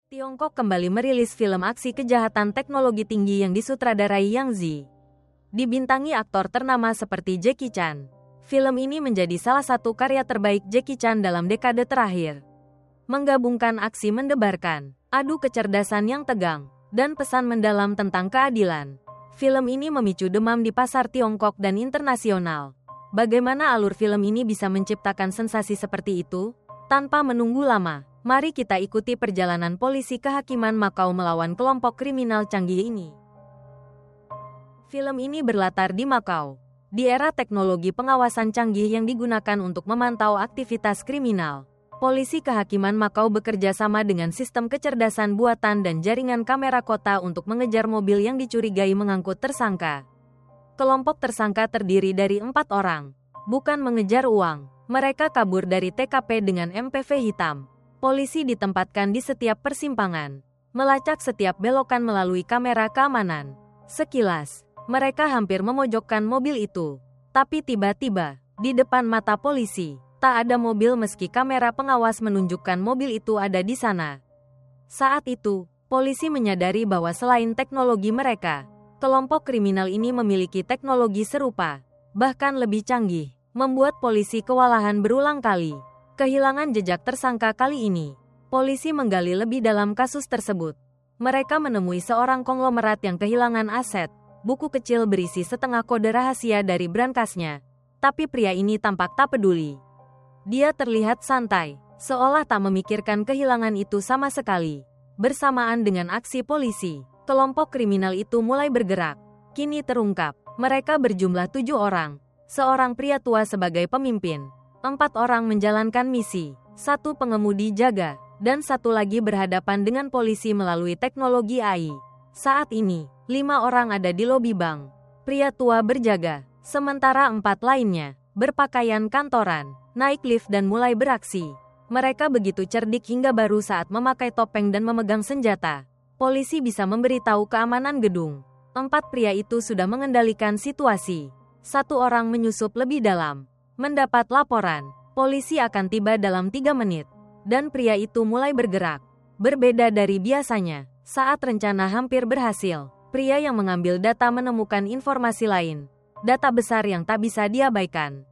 Tiongkok kembali merilis film aksi kejahatan teknologi tinggi yang disutradarai Yang Zi. Dibintangi aktor ternama seperti Jackie Chan. Film ini menjadi salah satu karya terbaik Jackie Chan dalam dekade terakhir. Menggabungkan aksi mendebarkan, adu kecerdasan yang tegang, dan pesan mendalam tentang keadilan. Film ini memicu demam di pasar Tiongkok dan internasional. Bagaimana alur film ini bisa menciptakan sensasi seperti itu? Tanpa menunggu lama, mari kita ikuti perjalanan polisi kehakiman Makau melawan kelompok kriminal canggih ini. Film ini berlatar di Makau, di era teknologi pengawasan canggih yang digunakan untuk memantau aktivitas kriminal. Polisi kehakiman Makau bekerja sama dengan sistem kecerdasan buatan dan jaringan kamera kota untuk mengejar mobil yang dicurigai mengangkut tersangka. Kelompok tersangka terdiri dari 4 orang. Bukan mengejar uang, mereka kabur dari TKP dengan MPV hitam. Polisi ditempatkan di setiap persimpangan, melacak setiap belokan melalui kamera keamanan. Sekilas, mereka hampir memojokkan mobil itu. Tapi tiba-tiba, di depan mata polisi, tak ada mobil meski kamera pengawas menunjukkan mobil itu ada di sana. Saat itu, polisi menyadari bahwa selain teknologi mereka, kelompok kriminal ini memiliki teknologi serupa, bahkan lebih canggih, membuat polisi kewalahan berulang kali. Kehilangan jejak tersangka kali ini, polisi menggali lebih dalam kasus tersebut. Mereka menemui seorang konglomerat yang kehilangan aset, buku kecil berisi setengah kode rahasia dari brankasnya. Tapi pria ini tampak tak peduli. Dia terlihat santai, seolah tak memikirkan kehilangan itu sama sekali. Bersamaan dengan aksi polisi, kelompok kriminal itu mulai bergerak. Kini terungkap, mereka berjumlah 7 orang. Seorang pria tua sebagai pemimpin. 4 orang menjalankan misi, 1 pengemudi jaga, dan 1 lagi berhadapan dengan polisi melalui teknologi AI. Saat ini, 5 orang ada di lobi bank. Pria tua berjaga, sementara 4 lainnya berpakaian kantoran, naik lift dan mulai beraksi. Mereka begitu cerdik hingga baru saat memakai topeng dan memegang senjata, polisi bisa memberitahu keamanan gedung. 4 pria itu sudah mengendalikan situasi. 1 orang menyusup lebih dalam. Mendapat laporan, polisi akan tiba dalam 3 menit. Dan pria itu mulai bergerak. Berbeda dari biasanya, saat rencana hampir berhasil, pria yang mengambil data menemukan informasi lain. Data besar yang tak bisa diabaikan.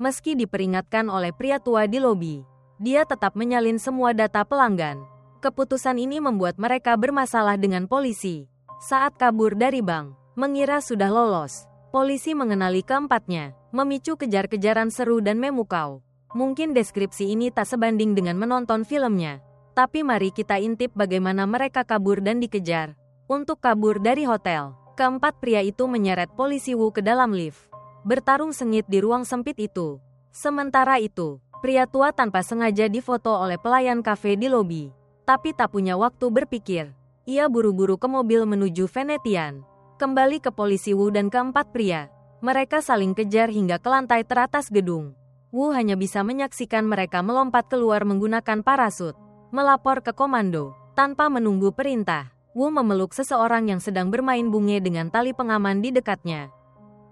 Meski diperingatkan oleh pria tua di lobi, dia tetap menyalin semua data pelanggan. Keputusan ini membuat mereka bermasalah dengan polisi. Saat kabur dari bank, mengira sudah lolos. Polisi mengenali keempatnya, memicu kejar-kejaran seru dan memukau. Mungkin deskripsi ini tak sebanding dengan menonton filmnya. Tapi mari kita intip bagaimana mereka kabur dan dikejar. Untuk kabur dari hotel, keempat pria itu menyeret polisi Wu ke dalam lift. Bertarung sengit di ruang sempit itu. Sementara itu, pria tua tanpa sengaja difoto oleh pelayan kafe di lobi. Tapi tak punya waktu berpikir. Ia buru-buru ke mobil menuju Venetian. Kembali ke polisi Wu dan keempat pria. Mereka saling kejar hingga ke lantai teratas gedung. Wu hanya bisa menyaksikan mereka melompat keluar menggunakan parasut. Melapor ke komando. Tanpa menunggu perintah, Wu memeluk seseorang yang sedang bermain bunge dengan tali pengaman di dekatnya.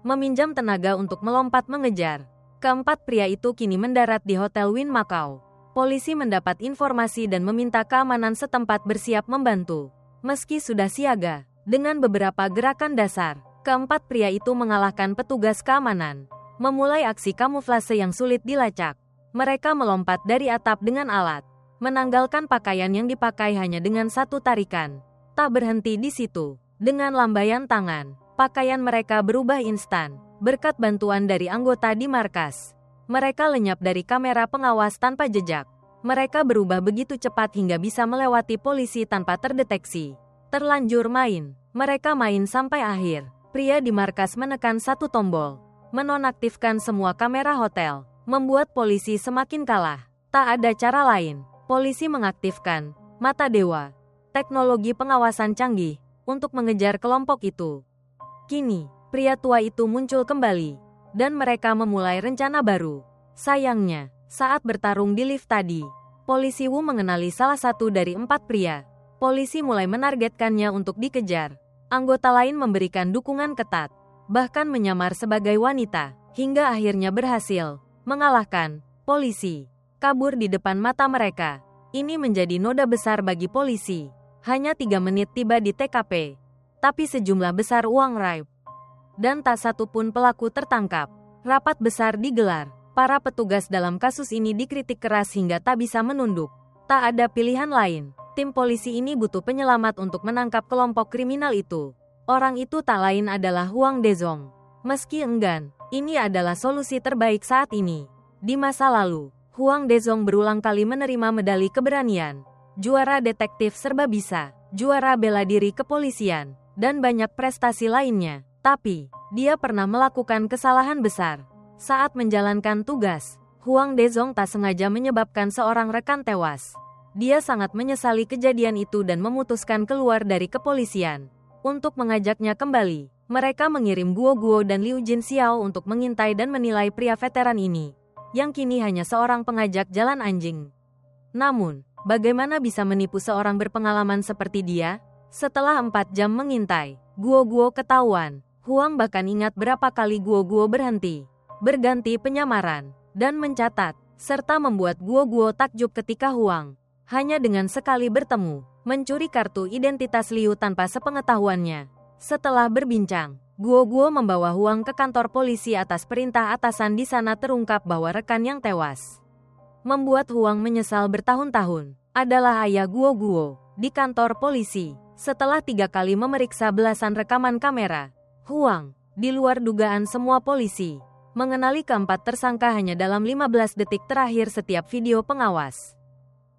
Meminjam tenaga untuk melompat mengejar. Keempat pria itu kini mendarat di Hotel Win Makau. Polisi mendapat informasi dan meminta keamanan setempat bersiap membantu. Meski sudah siaga, dengan beberapa gerakan dasar, keempat pria itu mengalahkan petugas keamanan. Memulai aksi kamuflase yang sulit dilacak. Mereka melompat dari atap dengan alat. Menanggalkan pakaian yang dipakai hanya dengan 1 tarikan. Tak berhenti di situ. Dengan lambaian tangan, pakaian mereka berubah instan. Berkat bantuan dari anggota di markas. Mereka lenyap dari kamera pengawas tanpa jejak. Mereka berubah begitu cepat hingga bisa melewati polisi tanpa terdeteksi. Terlanjur main. Mereka main sampai akhir. Pria di markas menekan 1 tombol. Menonaktifkan semua kamera hotel. Membuat polisi semakin kalah. Tak ada cara lain. Polisi mengaktifkan mata dewa. Teknologi pengawasan canggih. Untuk mengejar kelompok itu. Kini, pria tua itu muncul kembali. Dan mereka memulai rencana baru. Sayangnya, saat bertarung di lift tadi, polisi Wu mengenali salah satu dari 4 pria. Polisi mulai menargetkannya untuk dikejar. Anggota lain memberikan dukungan ketat, bahkan menyamar sebagai wanita, hingga akhirnya berhasil mengalahkan polisi. Kabur di depan mata mereka. Ini menjadi noda besar bagi polisi. Hanya 3 menit tiba di TKP. Tapi sejumlah besar uang raib. Dan tak satu pun pelaku tertangkap. Rapat besar digelar. Para petugas dalam kasus ini dikritik keras hingga tak bisa menunduk. Tak ada pilihan lain. Tim polisi ini butuh penyelamat untuk menangkap kelompok kriminal itu. Orang itu tak lain adalah Huang Dezong. Meski enggan, ini adalah solusi terbaik saat ini. Di masa lalu, Huang Dezong berulang kali menerima medali keberanian, juara detektif serba bisa, juara bela diri kepolisian, dan banyak prestasi lainnya. Tapi, dia pernah melakukan kesalahan besar. Saat menjalankan tugas, Huang Dezong tak sengaja menyebabkan seorang rekan tewas. Dia sangat menyesali kejadian itu dan memutuskan keluar dari kepolisian. Untuk mengajaknya kembali, mereka mengirim Guo Guo dan Liu Jinxiao untuk mengintai dan menilai pria veteran ini, yang kini hanya seorang pengajak jalan anjing. Namun, bagaimana bisa menipu seorang berpengalaman seperti dia? Setelah 4 jam mengintai, Guo Guo ketahuan. Huang bahkan ingat berapa kali Guo Guo berhenti, berganti penyamaran, dan mencatat, serta membuat Guo Guo takjub ketika Huang, hanya dengan sekali bertemu, mencuri kartu identitas Liu tanpa sepengetahuannya. Setelah berbincang, Guo Guo membawa Huang ke kantor polisi atas perintah atasan. Di sana terungkap bahwa rekan yang tewas, membuat Huang menyesal bertahun-tahun, adalah ayah Guo Guo. Di kantor polisi, setelah 3 kali memeriksa belasan rekaman kamera, Huang, di luar dugaan semua polisi, mengenali keempat tersangka hanya dalam 15 detik terakhir setiap video pengawas.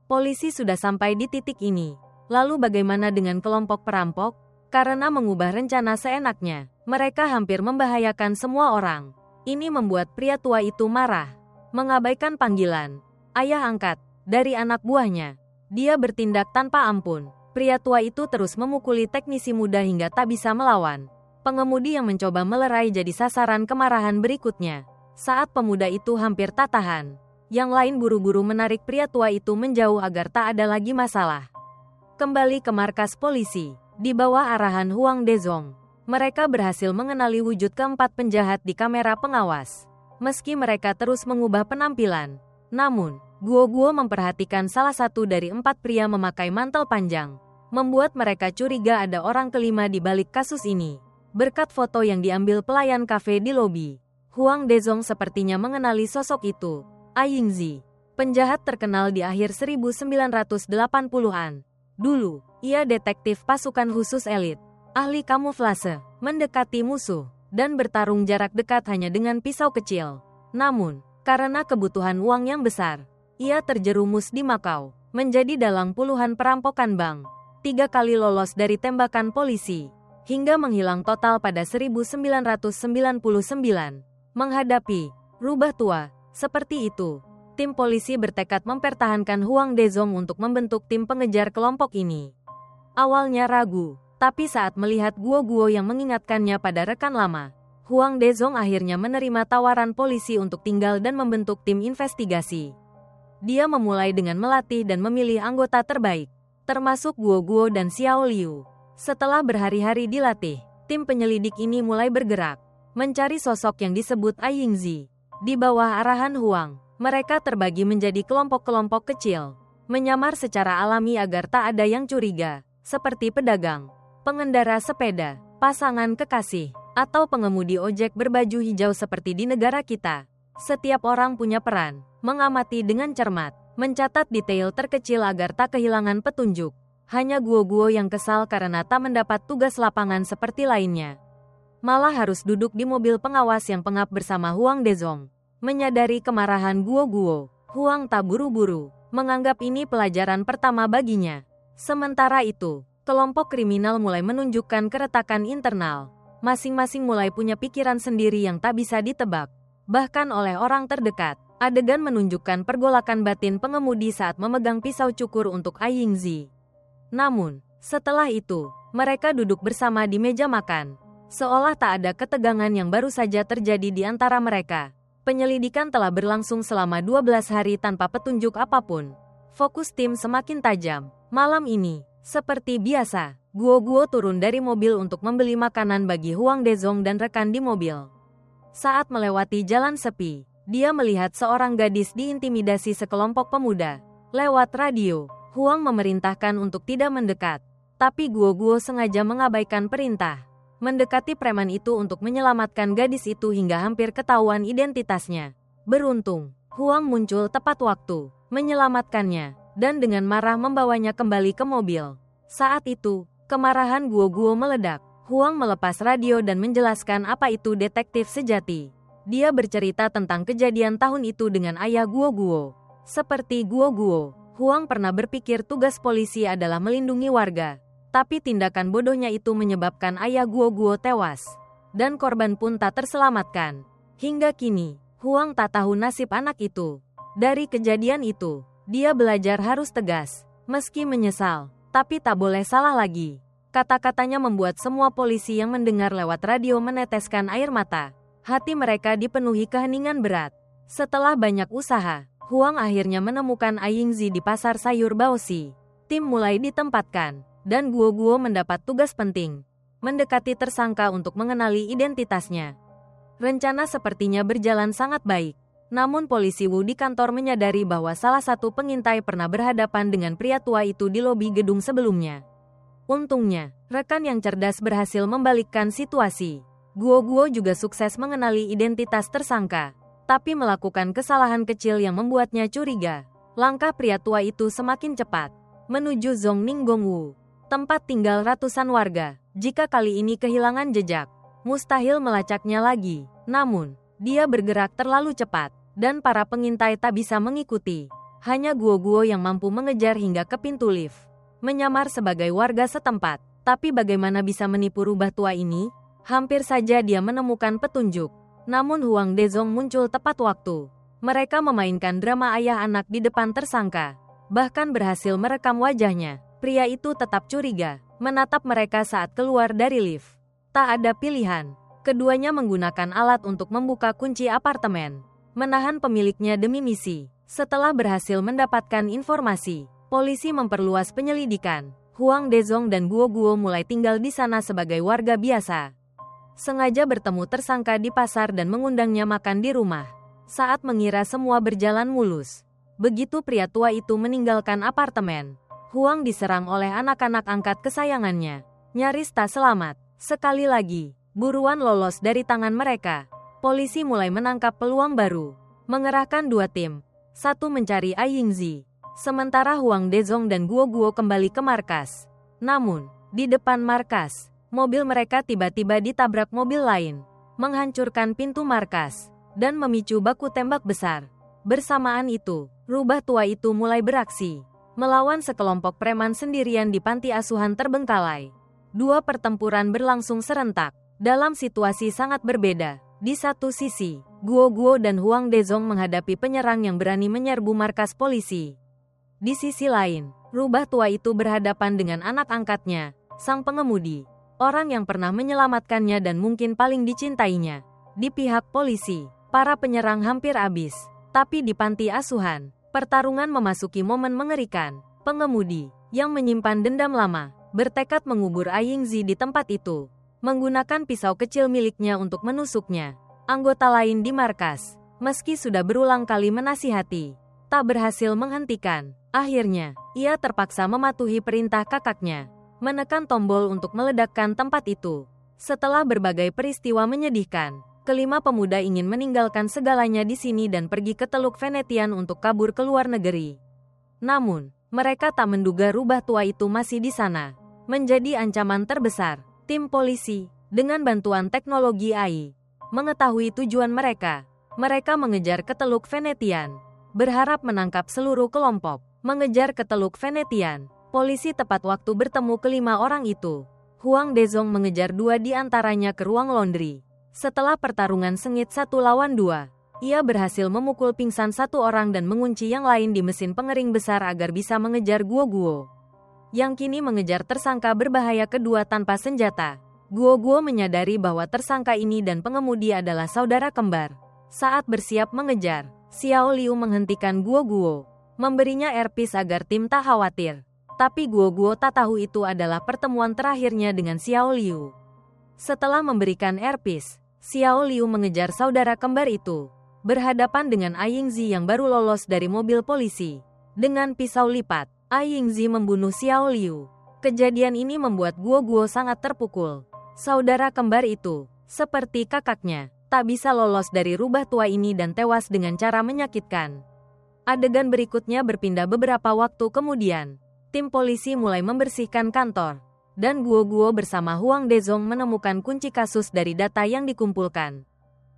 Polisi sudah sampai di titik ini. Lalu bagaimana dengan kelompok perampok? Karena mengubah rencana seenaknya, mereka hampir membahayakan semua orang. Ini membuat pria tua itu marah. Mengabaikan panggilan ayah angkat dari anak buahnya, dia bertindak tanpa ampun. Pria tua itu terus memukuli teknisi muda hingga tak bisa melawan. Pengemudi yang mencoba melerai jadi sasaran kemarahan berikutnya. Saat pemuda itu hampir tak tahan, yang lain buru-buru menarik pria tua itu menjauh agar tak ada lagi masalah. Kembali ke markas polisi, di bawah arahan Huang Dezong, mereka berhasil mengenali wujud keempat penjahat di kamera pengawas. Meski mereka terus mengubah penampilan, namun, Guo Guo memperhatikan salah satu dari 4 pria memakai mantel panjang, membuat mereka curiga ada orang kelima di balik kasus ini. Berkat foto yang diambil pelayan kafe di lobi, Huang Dezong sepertinya mengenali sosok itu. Yingzi, penjahat terkenal di akhir 1980-an. Dulu, ia detektif pasukan khusus elit, ahli kamuflase, mendekati musuh, dan bertarung jarak dekat hanya dengan pisau kecil. Namun, karena kebutuhan uang yang besar, ia terjerumus di Makau, menjadi dalang puluhan perampokan bank, 3 kali lolos dari tembakan polisi, hingga menghilang total pada 1999. Menghadapi rubah tua seperti itu, tim polisi bertekad mempertahankan Huang Dezong untuk membentuk tim pengejar kelompok ini. Awalnya ragu, tapi saat melihat Guo Guo yang mengingatkannya pada rekan lama, Huang Dezong akhirnya menerima tawaran polisi untuk tinggal dan membentuk tim investigasi. Dia memulai dengan melatih dan memilih anggota terbaik, termasuk Guo Guo dan Xiao Liu. Setelah berhari-hari dilatih, tim penyelidik ini mulai bergerak, mencari sosok yang disebut Yingzi. Di bawah arahan Huang, mereka terbagi menjadi kelompok-kelompok kecil, menyamar secara alami agar tak ada yang curiga, seperti pedagang, pengendara sepeda, pasangan kekasih, atau pengemudi ojek berbaju hijau seperti di negara kita. Setiap orang punya peran, mengamati dengan cermat, mencatat detail terkecil agar tak kehilangan petunjuk. Hanya Guo Guo yang kesal karena tak mendapat tugas lapangan seperti lainnya. Malah harus duduk di mobil pengawas yang pengap bersama Huang Dezong. Menyadari kemarahan Guo Guo, Huang tak buru-buru, menganggap ini pelajaran pertama baginya. Sementara itu, kelompok kriminal mulai menunjukkan keretakan internal. Masing-masing mulai punya pikiran sendiri yang tak bisa ditebak. Bahkan oleh orang terdekat, adegan menunjukkan pergolakan batin pengemudi saat memegang pisau cukur untuk Yingzi. Namun, setelah itu, mereka duduk bersama di meja makan. Seolah tak ada ketegangan yang baru saja terjadi di antara mereka. Penyelidikan telah berlangsung selama 12 hari tanpa petunjuk apapun. Fokus tim semakin tajam. Malam ini, seperti biasa, Guo Guo turun dari mobil untuk membeli makanan bagi Huang Dezong dan rekan di mobil. Saat melewati jalan sepi, dia melihat seorang gadis diintimidasi sekelompok pemuda. Lewat radio, Huang memerintahkan untuk tidak mendekat. Tapi Guo sengaja mengabaikan perintah. Mendekati preman itu untuk menyelamatkan gadis itu hingga hampir ketahuan identitasnya. Beruntung, Huang muncul tepat waktu, menyelamatkannya, dan dengan marah membawanya kembali ke mobil. Saat itu, kemarahan Guo meledak. Huang melepas radio dan menjelaskan apa itu detektif sejati. Dia bercerita tentang kejadian tahun itu dengan ayah Guo. Seperti Guo, Huang pernah berpikir tugas polisi adalah melindungi warga. Tapi tindakan bodohnya itu menyebabkan ayah Guo tewas. Dan korban pun tak terselamatkan. Hingga kini, Huang tak tahu nasib anak itu. Dari kejadian itu, dia belajar harus tegas. Meski menyesal, tapi tak boleh salah lagi. Kata-katanya membuat semua polisi yang mendengar lewat radio meneteskan air mata. Hati mereka dipenuhi keheningan berat. Setelah banyak usaha, Huang akhirnya menemukan Aiyingzi di pasar sayur Baoshi. Tim mulai ditempatkan. Dan Guo mendapat tugas penting, mendekati tersangka untuk mengenali identitasnya. Rencana sepertinya berjalan sangat baik. Namun polisi Wu di kantor menyadari bahwa salah satu pengintai pernah berhadapan dengan pria tua itu di lobi gedung sebelumnya. Untungnya, rekan yang cerdas berhasil membalikkan situasi. Guo juga sukses mengenali identitas tersangka, tapi melakukan kesalahan kecil yang membuatnya curiga. Langkah pria tua itu semakin cepat, menuju Zhongninggongwu, tempat tinggal ratusan warga. Jika kali ini kehilangan jejak, mustahil melacaknya lagi. Namun, dia bergerak terlalu cepat, dan para pengintai tak bisa mengikuti. Hanya Guo yang mampu mengejar hingga ke pintu lift. Menyamar sebagai warga setempat, tapi bagaimana bisa menipu rubah tua ini? Hampir saja dia menemukan petunjuk. Namun Huang Dezong muncul tepat waktu. Mereka memainkan drama ayah anak di depan tersangka. Bahkan berhasil merekam wajahnya. Pria itu tetap curiga, menatap mereka saat keluar dari lift. Tak ada pilihan. Keduanya menggunakan alat untuk membuka kunci apartemen. Menahan pemiliknya demi misi. Setelah berhasil mendapatkan informasi, polisi memperluas penyelidikan. Huang Dezong dan Guo mulai tinggal di sana sebagai warga biasa. Sengaja bertemu tersangka di pasar dan mengundangnya makan di rumah. Saat mengira semua berjalan mulus, begitu pria tua itu meninggalkan apartemen, Huang diserang oleh anak-anak angkat kesayangannya. Nyaris tak selamat. Sekali lagi, buruan lolos dari tangan mereka. Polisi mulai menangkap peluang baru. Mengerahkan dua tim. Satu mencari Aiyingzi. Sementara Huang Dezong dan Guo kembali ke markas. Namun, di depan markas, mobil mereka tiba-tiba ditabrak mobil lain. Menghancurkan pintu markas. Dan memicu baku tembak besar. Bersamaan itu, rubah tua itu mulai beraksi. Melawan sekelompok preman sendirian di panti asuhan terbengkalai. Dua pertempuran berlangsung serentak, dalam situasi sangat berbeda. Di satu sisi, Guo dan Huang Dezong menghadapi penyerang yang berani menyerbu markas polisi. Di sisi lain, rubah tua itu berhadapan dengan anak angkatnya, sang pengemudi. Orang yang pernah menyelamatkannya dan mungkin paling dicintainya. Di pihak polisi, para penyerang hampir habis. Tapi di panti asuhan, pertarungan memasuki momen mengerikan. Pengemudi, yang menyimpan dendam lama, bertekad mengubur Aiyingzi di tempat itu. Menggunakan pisau kecil miliknya untuk menusuknya. Anggota lain di markas, meski sudah berulang kali menasihati, tak berhasil menghentikan. Akhirnya, ia terpaksa mematuhi perintah kakaknya. Menekan tombol untuk meledakkan tempat itu. Setelah berbagai peristiwa menyedihkan, kelima pemuda ingin meninggalkan segalanya di sini dan pergi ke Teluk Venetian untuk kabur ke luar negeri. Namun, mereka tak menduga rubah tua itu masih di sana. Menjadi ancaman terbesar. Tim polisi, dengan bantuan teknologi AI, mengetahui tujuan mereka. Mereka mengejar ke Teluk Venetian, berharap menangkap seluruh kelompok. Mengejar ke Teluk Venetian, polisi tepat waktu bertemu kelima orang itu. Huang Dezong mengejar dua di antaranya ke ruang laundry. Setelah pertarungan sengit 1 lawan 2, ia berhasil memukul pingsan satu orang dan mengunci yang lain di mesin pengering besar agar bisa mengejar Guo. Yang kini mengejar tersangka berbahaya kedua tanpa senjata. Guo menyadari bahwa tersangka ini dan pengemudi adalah saudara kembar. Saat bersiap mengejar, Xiao Liu menghentikan Guo, memberinya earpiece agar tim tak khawatir. Tapi Guo tak tahu itu adalah pertemuan terakhirnya dengan Xiao Liu. Setelah memberikan earpiece, Xiao Liu mengejar saudara kembar itu, berhadapan dengan Aiyingzi yang baru lolos dari mobil polisi. Dengan pisau lipat, Ai Yingzi membunuh Xiao Liu. Kejadian ini membuat Guo Guo sangat terpukul. Saudara kembar itu, seperti kakaknya, tak bisa lolos dari rubah tua ini dan tewas dengan cara menyakitkan. Adegan berikutnya berpindah beberapa waktu kemudian. Tim polisi mulai membersihkan kantor. Dan Guo Guo bersama Huang Dezong menemukan kunci kasus dari data yang dikumpulkan.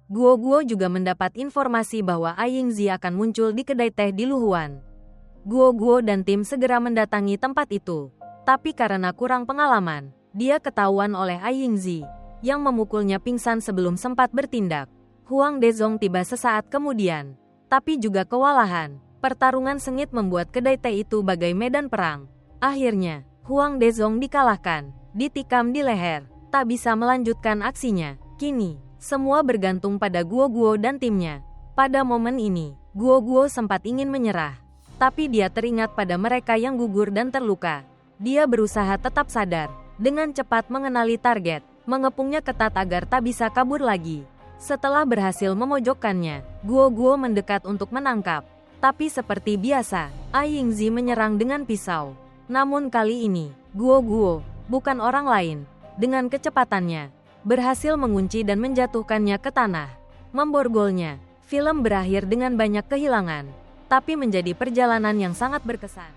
Guo Guo juga mendapat informasi bahwa Ai Yingzi akan muncul di kedai teh di Luhuan. Guo Guo dan tim segera mendatangi tempat itu. Tapi karena kurang pengalaman, dia ketahuan oleh Ai Yingzi, yang memukulnya pingsan sebelum sempat bertindak. Huang Dezong tiba sesaat kemudian, tapi juga kewalahan. Pertarungan sengit membuat kedai teh itu bagai medan perang. Akhirnya, Huang Dezong dikalahkan, ditikam di leher, tak bisa melanjutkan aksinya. Kini, semua bergantung pada Guo Guo dan timnya. Pada momen ini, Guo Guo sempat ingin menyerah, tapi dia teringat pada mereka yang gugur dan terluka. Dia berusaha tetap sadar, dengan cepat mengenali target, mengepungnya ketat agar tak bisa kabur lagi. Setelah berhasil memojokkannya, Guo Guo mendekat untuk menangkap. Tapi seperti biasa, Ai Yingzi menyerang dengan pisau. Namun kali ini, Guo Guo, bukan orang lain, dengan kecepatannya, berhasil mengunci dan menjatuhkannya ke tanah. Memborgolnya, film berakhir dengan banyak kehilangan, tapi menjadi perjalanan yang sangat berkesan.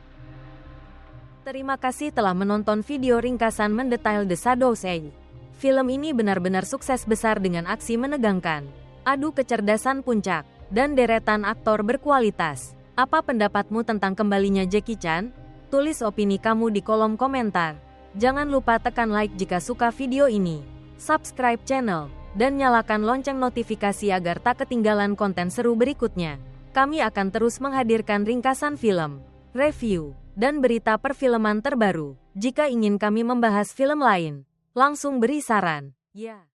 Terima kasih telah menonton video ringkasan mendetail The Shadows Age. Film ini benar-benar sukses besar dengan aksi menegangkan, adu kecerdasan puncak, dan deretan aktor berkualitas. Apa pendapatmu tentang kembalinya Jackie Chan? Tulis opini kamu di kolom komentar. Jangan lupa tekan like jika suka video ini, subscribe channel, dan nyalakan lonceng notifikasi agar tak ketinggalan konten seru berikutnya. Kami akan terus menghadirkan ringkasan film, review, dan berita perfilman terbaru. Jika ingin kami membahas film lain, langsung beri saran. Ya.